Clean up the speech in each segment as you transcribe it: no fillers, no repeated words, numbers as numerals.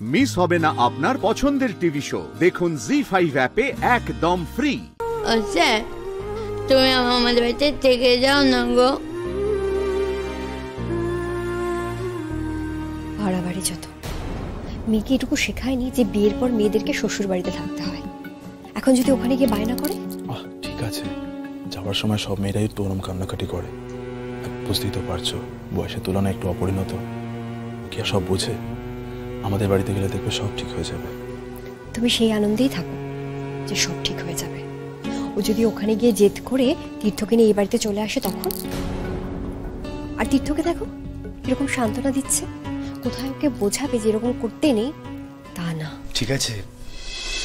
Miss হবে না আপনার পছন্দের টিভি শো। দেখুন জি5 অ্যাপে একদম ফ্রি। আচ্ছা, তুমি আমাদের বাড়িতে থেকে যাও না গো। ভাড়া বাড়ি যত, মেয়েকে এটুকু শেখায়নি যে বিয়ের পর মেয়েদেরকে শ্বশুর বাড়িতে থাকতে হয়। এখন যদি ওখানে গিয়ে বায়না করে। ঠিক আছে, যাওয়ার সময় সব মেয়েরাই তো ওরম কান্নাকাটি করে। বুঝতেই তো পারছো, বয়সের তুলনায় একটু অপরিণত। কি সব বুঝে? আমাদের বাড়িতে গেলে দেখবে সব ঠিক হয়ে যাবে। তুমি সেই আনন্দেই থাকো যে সব ঠিক হয়ে যাবে। ও যদি ওখানে গিয়ে জেদ করে তীর্থকে নিয়ে এই বাড়িতে চলে আসে তখন? আর তীর্থকে দেখো এরকম সান্ত্বনা দিচ্ছে, কোথায় ওকে বোঝাবে যে এরকম করতে নেই, তা না। ঠিক আছে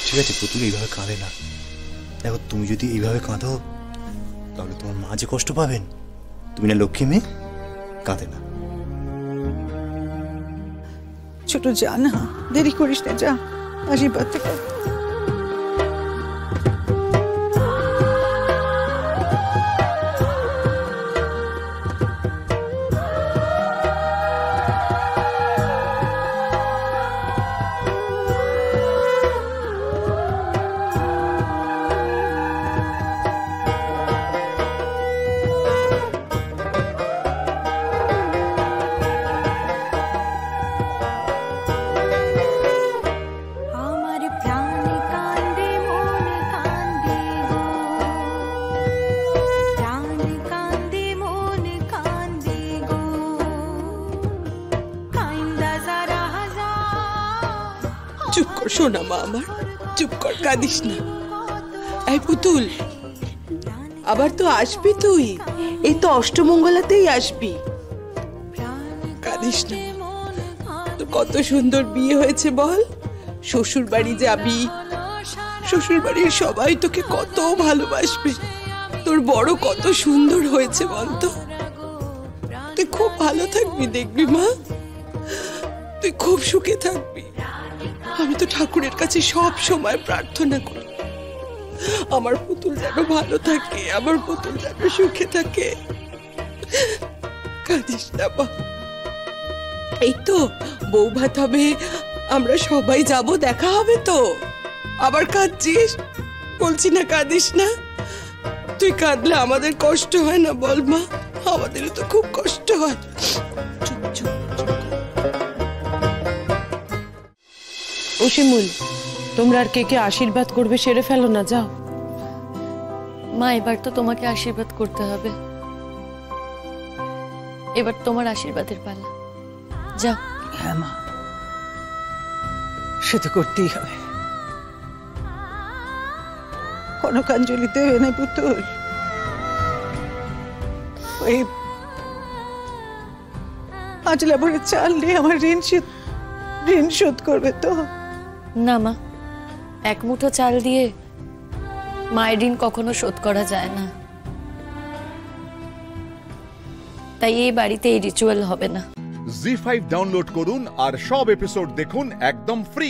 ঠিক আছে, পুতুল এইভাবে কাঁদে না। দেখো, তুমি যদি এইভাবে কাঁদো তাহলে তোমার মা যে কষ্ট পাবেন। তুমি না লক্ষ্মী মেয়ে, কাঁদে না। ছোট যা না, দেরি করিস না, যা আশীর্বাদ থেকে। চুপ কর শোনা মা আমার, চুপ কর, কাঁদিস না। এই পুতুল, আবার তো আসবি তুই, এই তো অষ্টমঙ্গলাতেই আসবি। কাঁদিস না, তোর কত সুন্দর বিয়ে হয়েছে বল। শ্বশুর বাড়ি যাবি, শ্বশুর বাড়ির সবাই তোকে কত ভালোবাসবে। তোর বড় কত সুন্দর হয়েছে বলতো। তুই খুব ভালো থাকবি, দেখবি মা, তুই খুব সুখে থাকবি। আমি তো ঠাকুরের কাছে সব সময় প্রার্থনা করি আমার পুতুল যেন ভালো থাকে, আমার পুতুল যেন সুখে থাকে। কাঁদিস না মা। এই তো বউ ভাত হবে, আমরা সবাই যাব, দেখা হবে তো। আবার কাঁদছিস? বলছি না কাঁদিস না। তুই কাঁদলে আমাদের কষ্ট হয় না বল মা? আমাদেরও তো খুব কষ্ট হয়। চুপ চুপ চুপ। ও শিমুল, তোমরা আর কে কে আশীর্বাদ করবে সেরে ফেলো না, যাও। মা, এবার তো তোমাকে আশীর্বাদ করতে হবে। এবার তোমার আশীর্বাদের পালা, যাও। হ্যাঁ মা, সে তো করতেই হবে। কনকাঞ্জলি দেবে না পুতুল? ওই আজলা ভরে চাল নিয়ে আমার ঋণ শোধ করবে তো? না মা, এক মুঠো চাল দিয়ে মায়ের ঋণ কখনো শোধ করা যায় না। তাই এই বাড়িতে এই রিচুয়াল হবে না। জি5 ডাউনলোড করুন আর সব এপিসোড দেখুন একদম ফ্রি।